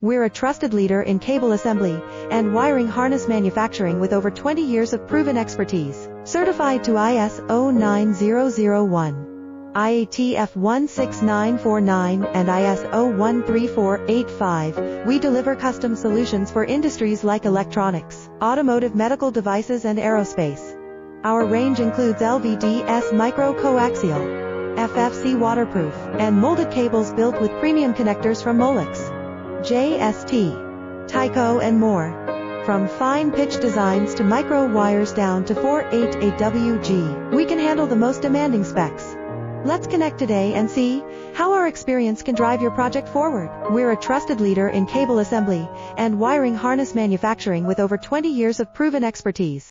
We're a trusted leader in cable assembly and wiring harness manufacturing with over 20 years of proven expertise. Certified to ISO 9001, IATF 16949, and ISO 13485, we deliver custom solutions for industries like electronics, automotive, medical devices, and aerospace. Our range includes LVDS micro-coaxial, FFC waterproof, and molded cables built with premium connectors from Molex, JST, Tyco, and more. From fine pitch designs to micro wires down to 488 WG, we can handle the most demanding specs. Let's connect today and see how our experience can drive your project forward. We're a trusted leader in cable assembly and wiring harness manufacturing with over 20 years of proven expertise.